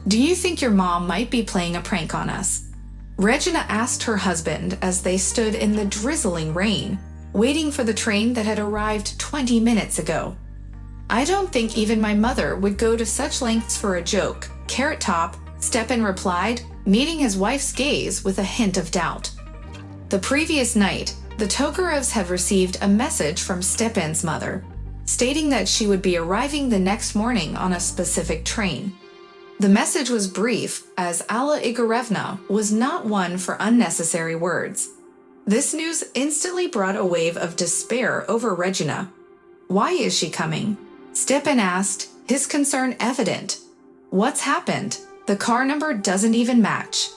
"Do you think your mom might be playing a prank on us?" Regina asked her husband as they stood in the drizzling rain, waiting for the train that had arrived 20 minutes ago. "I don't think even my mother would go to such lengths for a joke, Carrot Top," Stepan replied, meeting his wife's gaze with a hint of doubt. The previous night, the Tokarevs had received a message from Stepan's mother, stating that she would be arriving the next morning on a specific train. The message was brief, as Alla Igorevna was not one for unnecessary words. This news instantly brought a wave of despair over Regina. "Why is she coming?" Stepan asked, his concern evident. "What's happened? The car number doesn't even match."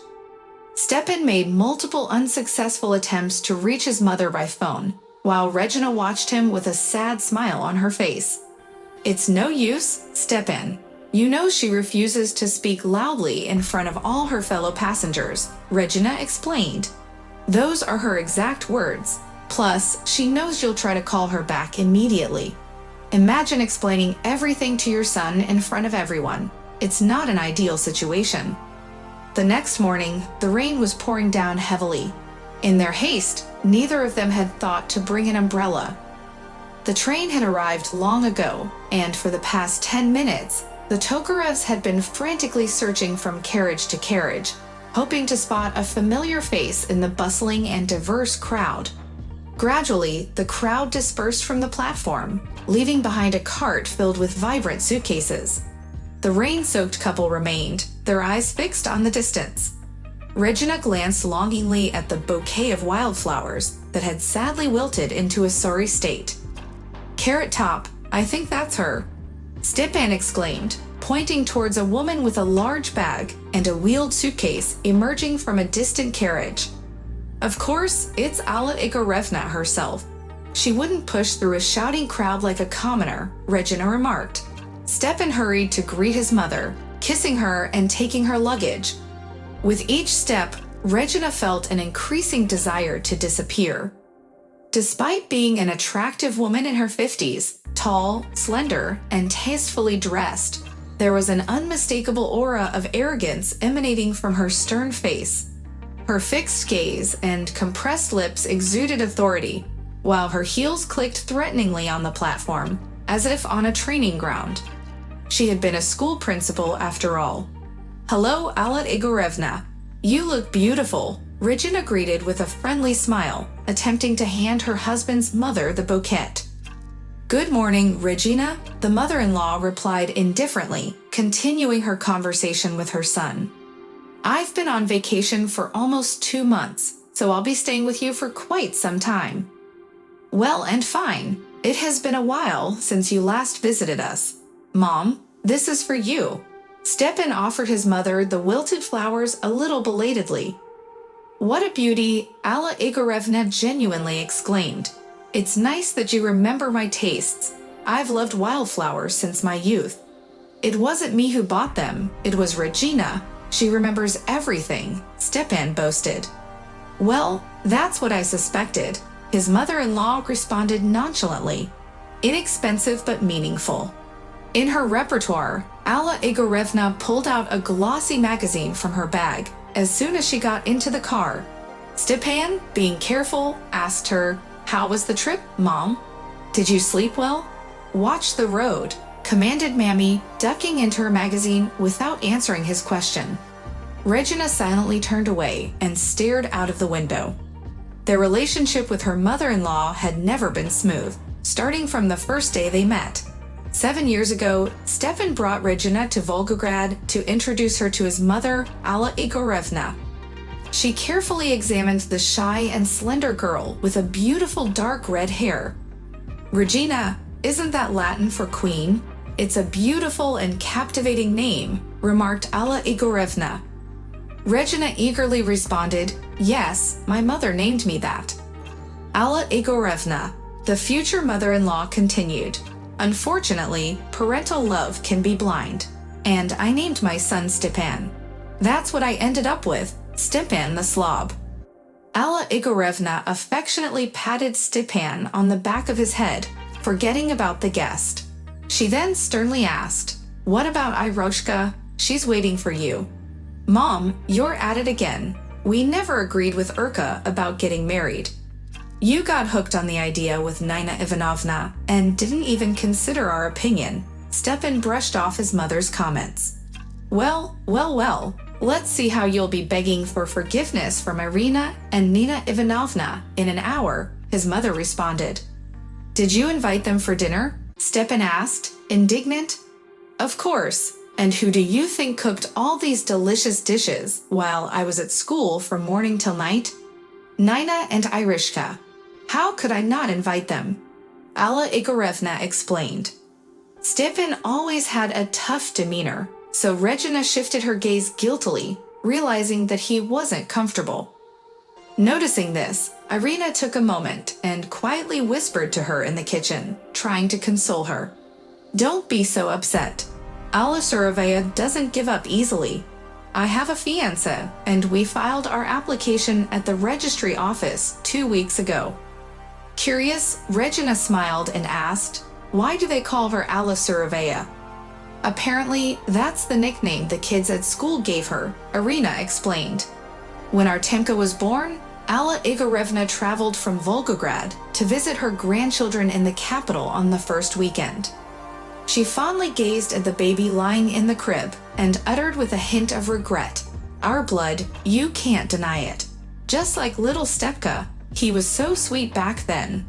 Stepan made multiple unsuccessful attempts to reach his mother by phone, while Regina watched him with a sad smile on her face. "It's no use, Stepan. You know she refuses to speak loudly in front of all her fellow passengers," Regina explained. "Those are her exact words. Plus, she knows you'll try to call her back immediately. Imagine explaining everything to your son in front of everyone. It's not an ideal situation." The next morning, the rain was pouring down heavily. In their haste, neither of them had thought to bring an umbrella. The train had arrived long ago, and for the past 10 minutes, the Tokarevs had been frantically searching from carriage to carriage, hoping to spot a familiar face in the bustling and diverse crowd. Gradually, the crowd dispersed from the platform, leaving behind a cart filled with vibrant suitcases. The rain-soaked couple remained, their eyes fixed on the distance. Regina glanced longingly at the bouquet of wildflowers that had sadly wilted into a sorry state. "Carrot Top, I think that's her," Stepan exclaimed, pointing towards a woman with a large bag and a wheeled suitcase emerging from a distant carriage. "Of course, it's Alla Igorevna herself. She wouldn't push through a shouting crowd like a commoner," Regina remarked. Stepan hurried to greet his mother, kissing her and taking her luggage. With each step, Regina felt an increasing desire to disappear. Despite being an attractive woman in her 50s, tall, slender, and tastefully dressed, there was an unmistakable aura of arrogance emanating from her stern face. Her fixed gaze and compressed lips exuded authority, while her heels clicked threateningly on the platform, as if on a training ground. She had been a school principal after all. "Hello, Alla Igorevna. You look beautiful," Regina greeted with a friendly smile, attempting to hand her husband's mother the bouquet. "Good morning, Regina," the mother-in-law replied indifferently, continuing her conversation with her son. "I've been on vacation for almost 2 months, so I'll be staying with you for quite some time." "Well and fine. It has been a while since you last visited us. Mom, this is for you." Stepan offered his mother the wilted flowers a little belatedly. "What a beauty," Alla Igorevna genuinely exclaimed. "It's nice that you remember my tastes. I've loved wildflowers since my youth." "It wasn't me who bought them, it was Regina. She remembers everything," Stepan boasted. "Well, that's what I suspected," his mother-in-law responded nonchalantly. "Inexpensive but meaningful." In her repertoire, Alla Igorevna pulled out a glossy magazine from her bag as soon as she got into the car. Stepan, being careful, asked her, "How was the trip, Mom? Did you sleep well?" "Watch the road," commanded Mammy, ducking into her magazine without answering his question. Regina silently turned away and stared out of the window. Their relationship with her mother-in-law had never been smooth, starting from the first day they met. 7 years ago, Stepan brought Regina to Volgograd to introduce her to his mother, Alla Igorevna. She carefully examined the shy and slender girl with a beautiful dark red hair. "Regina, isn't that Latin for queen? It's a beautiful and captivating name," remarked Alla Igorevna. Regina eagerly responded, "Yes, my mother named me that." Alla Igorevna, the future mother-in-law, continued, "Unfortunately, parental love can be blind, and I named my son Stepan. That's what I ended up with, Stepan the Slob." Alla Igorevna affectionately patted Stepan on the back of his head, forgetting about the guest. She then sternly asked, "What about Iroshka? She's waiting for you. Mom, you're at it again. We never agreed with Urka about getting married. You got hooked on the idea with Nina Ivanovna and didn't even consider our opinion. Stepan brushed off his mother's comments. Well, let's see how you'll be begging for forgiveness from Irina and Nina Ivanovna in an hour, his mother responded. Did you invite them for dinner? Stepan asked, indignant. Of course. And who do you think cooked all these delicious dishes while I was at school from morning till night? Nina and Irishka. How could I not invite them? Alla Igorevna explained. Stepan always had a tough demeanor, so Regina shifted her gaze guiltily, realizing that he wasn't comfortable. Noticing this, Irina took a moment and quietly whispered to her in the kitchen, trying to console her. Don't be so upset. Alla Surovaya doesn't give up easily. I have a fiancé, and we filed our application at the registry office 2 weeks ago. Curious, Regina smiled and asked, why do they call her Alla Surovaya? Apparently, that's the nickname the kids at school gave her, Irina explained. When Artemka was born, Alla Igorevna traveled from Volgograd to visit her grandchildren in the capital on the first weekend. She fondly gazed at the baby lying in the crib and uttered with a hint of regret, our blood, you can't deny it. Just like little Stepka, he was so sweet back then.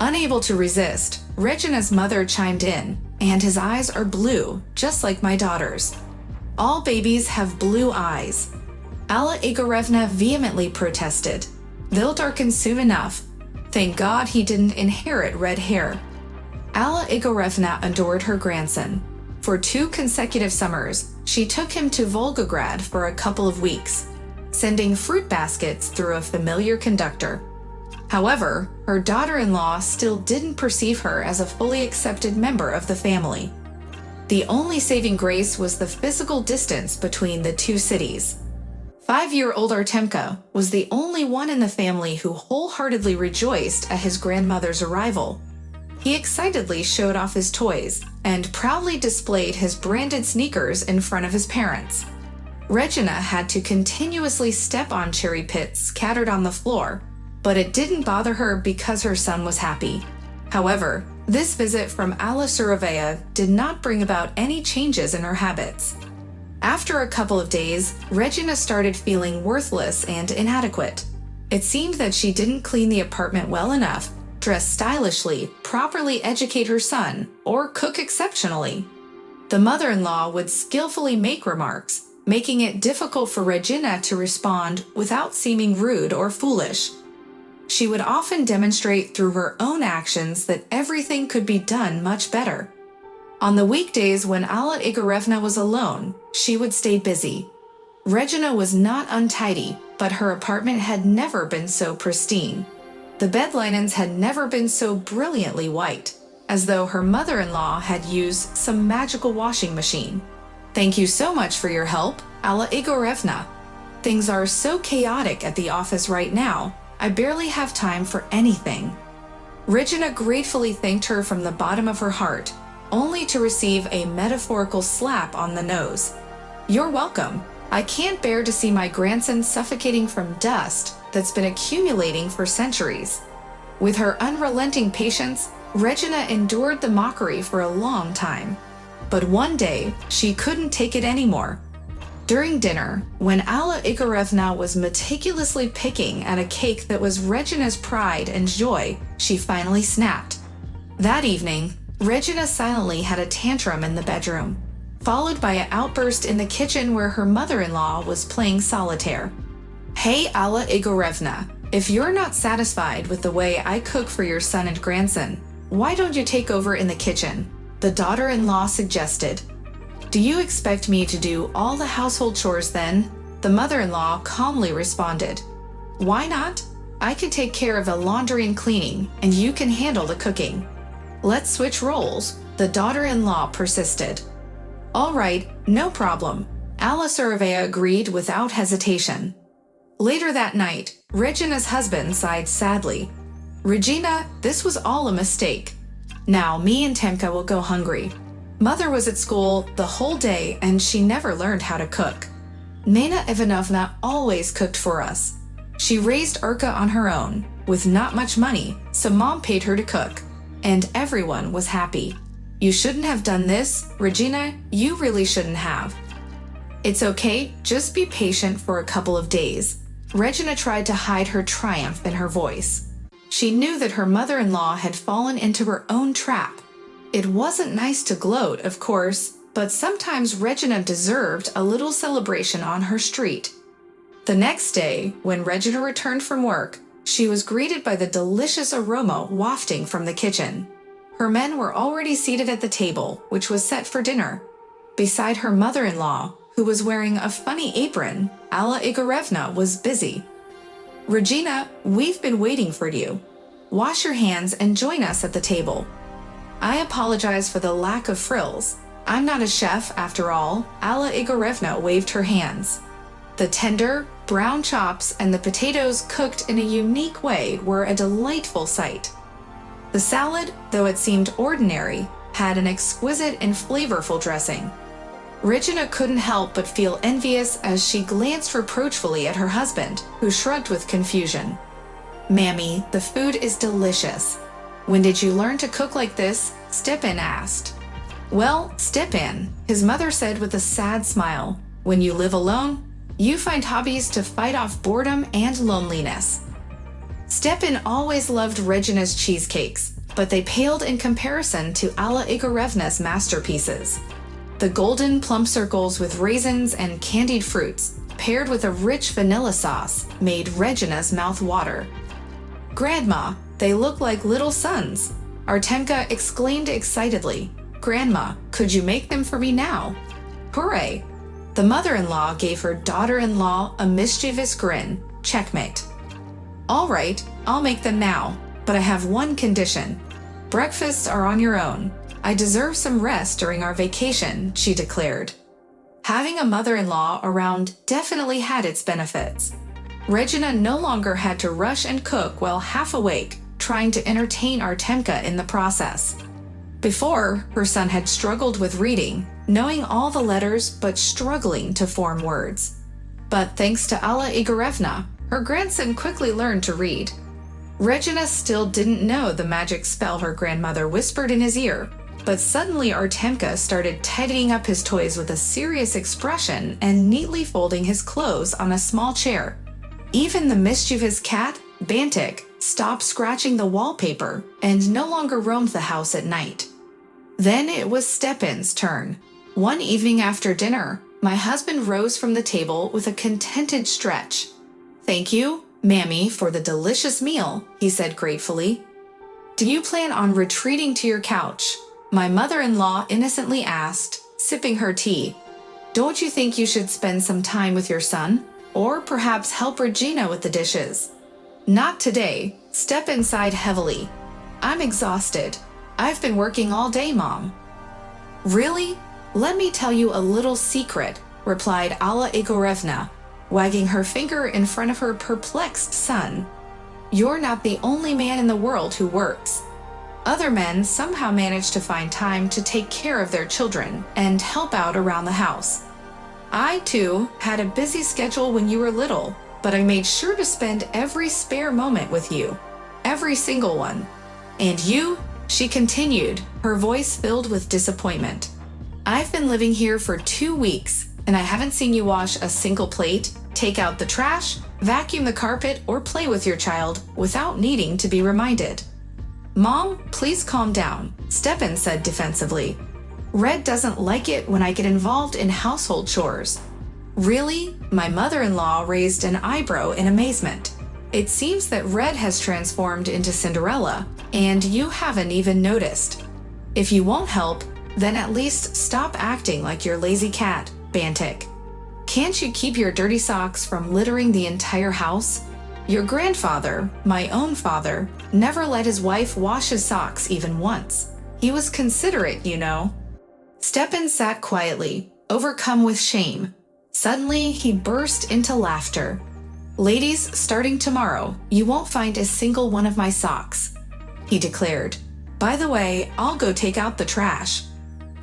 Unable to resist, Regina's mother chimed in, and his eyes are blue, just like my daughter's. All babies have blue eyes. Alla Igorevna vehemently protested. They'll darken soon enough. Thank God he didn't inherit red hair. Alla Igorevna adored her grandson. For 2 consecutive summers, she took him to Volgograd for a couple of weeks, sending fruit baskets through a familiar conductor. However, her daughter-in-law still didn't perceive her as a fully accepted member of the family. The only saving grace was the physical distance between the 2 cities. 5-year-old Artemka was the only one in the family who wholeheartedly rejoiced at his grandmother's arrival. He excitedly showed off his toys and proudly displayed his branded sneakers in front of his parents. Regina had to continuously step on cherry pits scattered on the floor, but it didn't bother her because her son was happy. However, this visit from Alla Surovaya did not bring about any changes in her habits. After a couple of days, Regina started feeling worthless and inadequate. It seemed that she didn't clean the apartment well enough, dress stylishly, properly educate her son, or cook exceptionally. The mother-in-law would skillfully make remarks, making it difficult for Regina to respond without seeming rude or foolish. She would often demonstrate through her own actions that everything could be done much better. On the weekdays when Alla Igorevna was alone, she would stay busy. Regina was not untidy, but her apartment had never been so pristine. The bed linens had never been so brilliantly white, as though her mother-in-law had used some magical washing machine. Thank you so much for your help, Alla Igorevna. Things are so chaotic at the office right now, I barely have time for anything. Regina gratefully thanked her from the bottom of her heart, only to receive a metaphorical slap on the nose. You're welcome. I can't bear to see my grandson suffocating from dust that's been accumulating for centuries. With her unrelenting patience, Regina endured the mockery for a long time. But one day, she couldn't take it anymore. During dinner, when Alla Igorevna was meticulously picking at a cake that was Regina's pride and joy, she finally snapped. That evening, Regina silently had a tantrum in the bedroom, followed by an outburst in the kitchen where her mother-in-law was playing solitaire. Hey, Alla Igorevna, if you're not satisfied with the way I cook for your son and grandson, why don't you take over in the kitchen? The daughter-in-law suggested. Do you expect me to do all the household chores then? The mother-in-law calmly responded. Why not? I can take care of the laundry and cleaning, and you can handle the cooking. Let's switch roles, the daughter-in-law persisted. All right, no problem. Alla Surovaya agreed without hesitation. Later that night, Regina's husband sighed sadly. Regina, this was all a mistake. Now me and Temka will go hungry. Mother was at school the whole day and she never learned how to cook. Nena Ivanovna always cooked for us. She raised Urka on her own, with not much money, so Mom paid her to cook. And everyone was happy. You shouldn't have done this, Regina, you really shouldn't have. It's okay, just be patient for a couple of days. Regina tried to hide her triumph in her voice. She knew that her mother-in-law had fallen into her own trap. It wasn't nice to gloat, of course, but sometimes Regina deserved a little celebration on her street. The next day, when Regina returned from work, she was greeted by the delicious aroma wafting from the kitchen. Her men were already seated at the table, which was set for dinner. Beside her mother-in-law, who was wearing a funny apron, Alla Igorevna was busy. Regina, we've been waiting for you. Wash your hands and join us at the table. I apologize for the lack of frills. I'm not a chef, after all. Alla Igorevna waved her hands. The tender, brown chops and the potatoes cooked in a unique way were a delightful sight. The salad, though it seemed ordinary, had an exquisite and flavorful dressing. Regina couldn't help but feel envious as she glanced reproachfully at her husband, who shrugged with confusion. Mammy, the food is delicious. When did you learn to cook like this? Stepan asked. Well, Stepan, his mother said with a sad smile, when you live alone, you find hobbies to fight off boredom and loneliness. Stepan always loved Regina's cheesecakes, but they paled in comparison to Alla Igorevna's masterpieces. The golden plum circles with raisins and candied fruits, paired with a rich vanilla sauce, made Regina's mouth water. Grandma, they look like little sons, Artemka exclaimed excitedly. Grandma, could you make them for me now? Hooray! The mother-in-law gave her daughter-in-law a mischievous grin. Checkmate. All right, I'll make them now, but I have one condition. Breakfasts are on your own. I deserve some rest during our vacation, she declared. Having a mother-in-law around definitely had its benefits. Regina no longer had to rush and cook while half awake, trying to entertain Artemka in the process. Before, her son had struggled with reading, knowing all the letters but struggling to form words. But thanks to Alla Igorevna, her grandson quickly learned to read. Regina still didn't know the magic spell her grandmother whispered in his ear, but suddenly Artemka started tidying up his toys with a serious expression and neatly folding his clothes on a small chair. Even the mischievous cat, Bantik, stopped scratching the wallpaper and no longer roamed the house at night. Then it was Stepan's turn. One evening after dinner, my husband rose from the table with a contented stretch. Thank you, Mammy, for the delicious meal, he said gratefully. Do you plan on retreating to your couch? My mother-in-law innocently asked, sipping her tea. Don't you think you should spend some time with your son? Or perhaps help Regina with the dishes? Not today, Stepan sighed heavily. I'm exhausted. I've been working all day, Mom. Really? Let me tell you a little secret, replied Alla Igorevna, wagging her finger in front of her perplexed son. You're not the only man in the world who works. Other men somehow manage to find time to take care of their children and help out around the house. I, too, had a busy schedule when you were little, but I made sure to spend every spare moment with you. Every single one. And you, she continued, her voice filled with disappointment. I've been living here for 2 weeks, and I haven't seen you wash a single plate, take out the trash, vacuum the carpet, or play with your child without needing to be reminded. Mom, please calm down, Stepan said defensively. Red doesn't like it when I get involved in household chores. Really? My mother-in-law raised an eyebrow in amazement. It seems that Red has transformed into Cinderella, and you haven't even noticed. If you won't help, then at least stop acting like your lazy cat, Bantik. Can't you keep your dirty socks from littering the entire house? Your grandfather, my own father, never let his wife wash his socks even once. He was considerate, you know. Stepan sat quietly, overcome with shame. Suddenly, he burst into laughter. Ladies, starting tomorrow, you won't find a single one of my socks, he declared. By the way, I'll go take out the trash.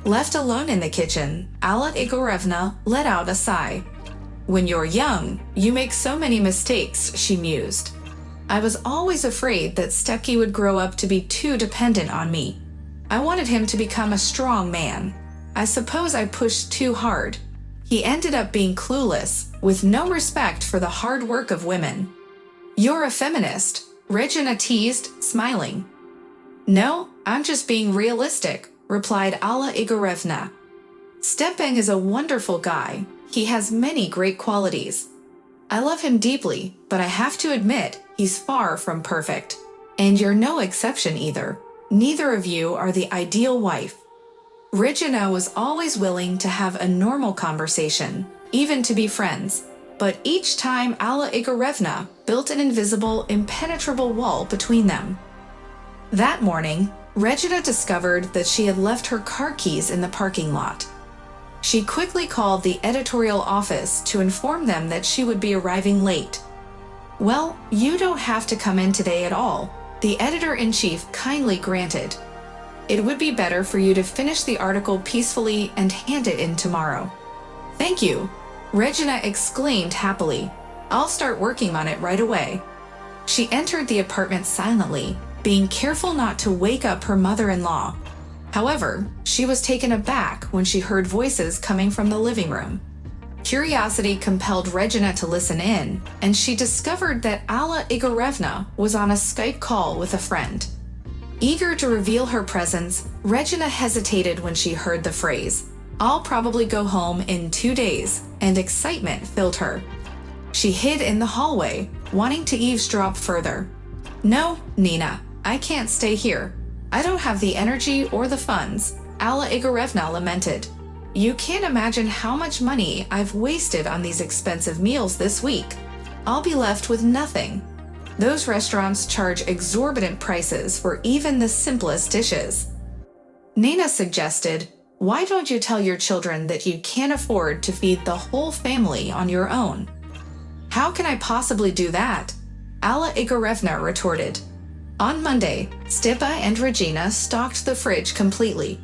Left alone in the kitchen, Alla Igorevna let out a sigh. "When you're young, you make so many mistakes," she mused. "I was always afraid that Stepke would grow up to be too dependent on me. I wanted him to become a strong man. I suppose I pushed too hard. He ended up being clueless, with no respect for the hard work of women." "You're a feminist," Regina teased, smiling. "No, I'm just being realistic," replied Alla Igorevna. "Stepeng is a wonderful guy. He has many great qualities. I love him deeply, but I have to admit he's far from perfect. And you're no exception either. Neither of you are the ideal wife." Regina was always willing to have a normal conversation, even to be friends. But each time Alla Igorevna built an invisible, impenetrable wall between them. That morning, Regina discovered that she had left her car keys in the parking lot. She quickly called the editorial office to inform them that she would be arriving late. "Well, you don't have to come in today at all," the editor-in-chief kindly granted. "It would be better for you to finish the article peacefully and hand it in tomorrow." "Thank you," Regina exclaimed happily. "I'll start working on it right away." She entered the apartment silently, being careful not to wake up her mother-in-law. However, she was taken aback when she heard voices coming from the living room. Curiosity compelled Regina to listen in, and she discovered that Alla Igorevna was on a Skype call with a friend. Eager to reveal her presence, Regina hesitated when she heard the phrase, "I'll probably go home in 2 days," and excitement filled her. She hid in the hallway, wanting to eavesdrop further. "No, Nina, I can't stay here. I don't have the energy or the funds," Alla Igorevna lamented. "You can't imagine how much money I've wasted on these expensive meals this week. I'll be left with nothing. Those restaurants charge exorbitant prices for even the simplest dishes." Nina suggested, "Why don't you tell your children that you can't afford to feed the whole family on your own?" "How can I possibly do that?" Alla Igorevna retorted. On Monday, Stipa and Regina stocked the fridge completely.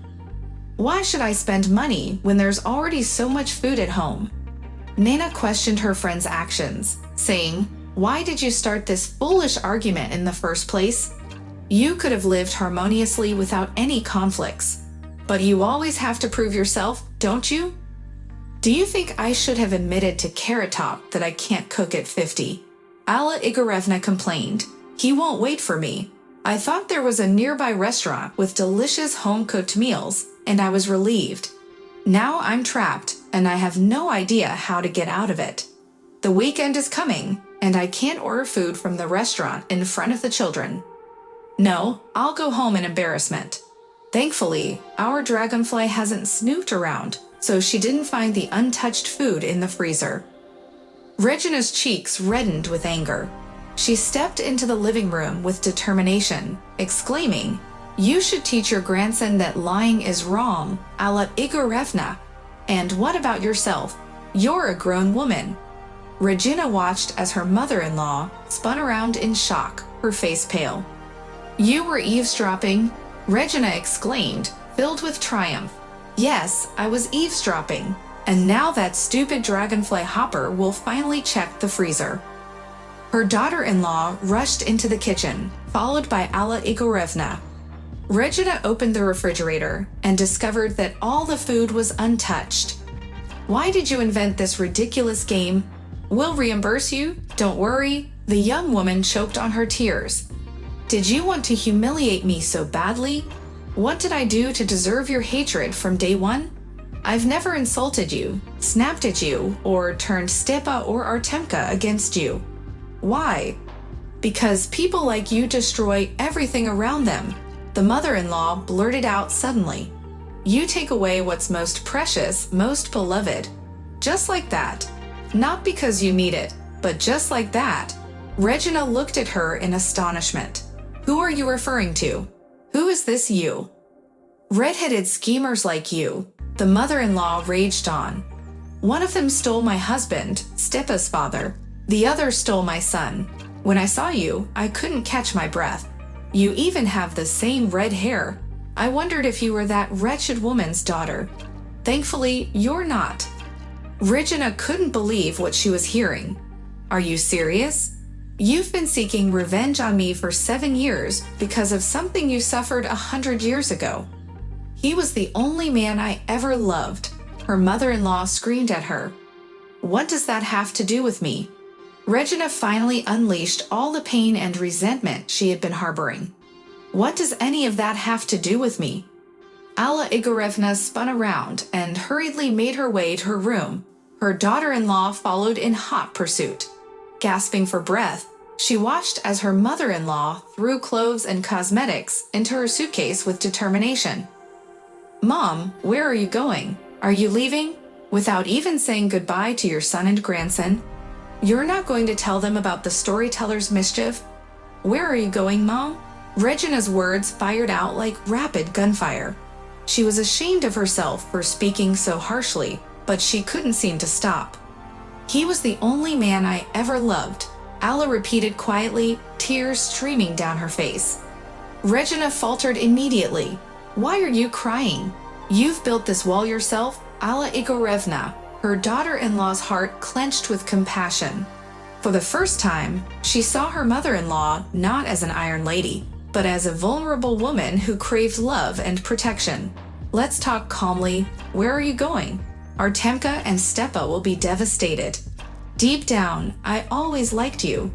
"Why should I spend money when there's already so much food at home?" Nina questioned her friend's actions, saying, "Why did you start this foolish argument in the first place? You could have lived harmoniously without any conflicts. But you always have to prove yourself, don't you? Do you think I should have admitted to Carrot Top that I can't cook at 50? Alla Igorevna complained. "He won't wait for me. I thought there was a nearby restaurant with delicious home-cooked meals, and I was relieved. Now I'm trapped, and I have no idea how to get out of it. The weekend is coming, and I can't order food from the restaurant in front of the children. No, I'll go home in embarrassment." Thankfully, our dragonfly hasn't snooped around, so she didn't find the untouched food in the freezer. Regina's cheeks reddened with anger. She stepped into the living room with determination, exclaiming, "You should teach your grandson that lying is wrong, Alla Igorevna. And what about yourself? You're a grown woman." Regina watched as her mother-in-law spun around in shock, her face pale. "You were eavesdropping?" Regina exclaimed, filled with triumph. "Yes, I was eavesdropping, and now that stupid dragonfly Hopper will finally check the freezer." Her daughter-in-law rushed into the kitchen, followed by Alla Igorevna. Regina opened the refrigerator and discovered that all the food was untouched. "Why did you invent this ridiculous game? We'll reimburse you, don't worry." The young woman choked on her tears. "Did you want to humiliate me so badly? What did I do to deserve your hatred from day one? I've never insulted you, snapped at you, or turned Stepa or Artemka against you. Why? Because people like you destroy everything around them," the mother-in-law blurted out suddenly. "You take away what's most precious, most beloved. Just like that. Not because you need it, but just like that." Regina looked at her in astonishment. "Who are you referring to? Who is this you?" "Red-headed schemers like you," the mother-in-law raged on. "One of them stole my husband, Stepa's father. The other stole my son. When I saw you, I couldn't catch my breath. You even have the same red hair. I wondered if you were that wretched woman's daughter. Thankfully, you're not." Regina couldn't believe what she was hearing. "Are you serious? You've been seeking revenge on me for 7 years because of something you suffered 100 years ago." "He was the only man I ever loved," her mother-in-law screamed at her. "What does that have to do with me?" Regina finally unleashed all the pain and resentment she had been harboring. "What does any of that have to do with me?" Alla Igorevna spun around and hurriedly made her way to her room. Her daughter-in-law followed in hot pursuit. Gasping for breath, she watched as her mother-in-law threw clothes and cosmetics into her suitcase with determination. "Mom, where are you going? Are you leaving? Without even saying goodbye to your son and grandson? You're not going to tell them about the storyteller's mischief? Where are you going, Mom?" Regina's words fired out like rapid gunfire. She was ashamed of herself for speaking so harshly, but she couldn't seem to stop. "He was the only man I ever loved," Alla repeated quietly, tears streaming down her face. Regina faltered immediately. "Why are you crying? You've built this wall yourself?" Alla Igorevna, her daughter-in-law's heart clenched with compassion. For the first time, she saw her mother-in-law not as an iron lady, but as a vulnerable woman who craved love and protection. "Let's talk calmly. Where are you going? Artemka and Stepa will be devastated. Deep down, I always liked you.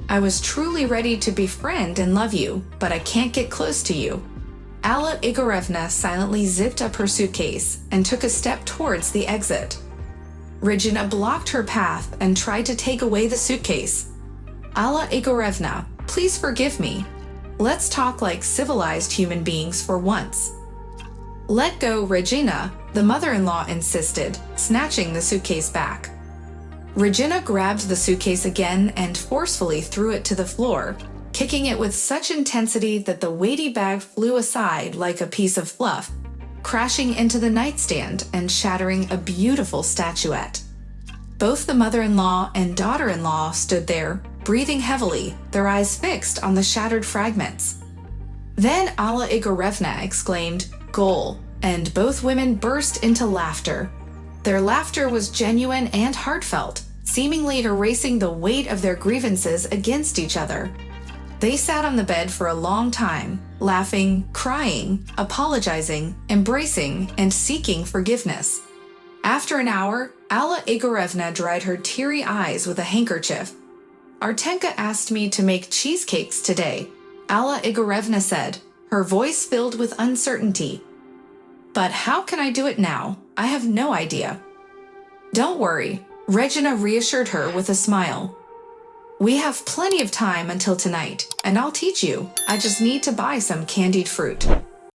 I was truly ready to befriend and love you, but I can't get close to you." Alla Igorevna silently zipped up her suitcase and took a step towards the exit. Regina blocked her path and tried to take away the suitcase. "Alla Igorevna, please forgive me. Let's talk like civilized human beings for once." "Let go, Regina," the mother-in-law insisted, snatching the suitcase back. Regina grabbed the suitcase again and forcefully threw it to the floor, kicking it with such intensity that the weighty bag flew aside like a piece of fluff, crashing into the nightstand and shattering a beautiful statuette. Both the mother-in-law and daughter-in-law stood there, breathing heavily, their eyes fixed on the shattered fragments. Then Alla Igorevna exclaimed, "Goal," and both women burst into laughter. Their laughter was genuine and heartfelt, seemingly erasing the weight of their grievances against each other. They sat on the bed for a long time, laughing, crying, apologizing, embracing, and seeking forgiveness. After an hour, Alla Igorevna dried her teary eyes with a handkerchief. "Artemka asked me to make cheesecakes today," Alla Igorevna said, her voice filled with uncertainty. "But how can I do it now? I have no idea." "Don't worry," Regina reassured her with a smile. "We have plenty of time until tonight, and I'll teach you. I just need to buy some candied fruit."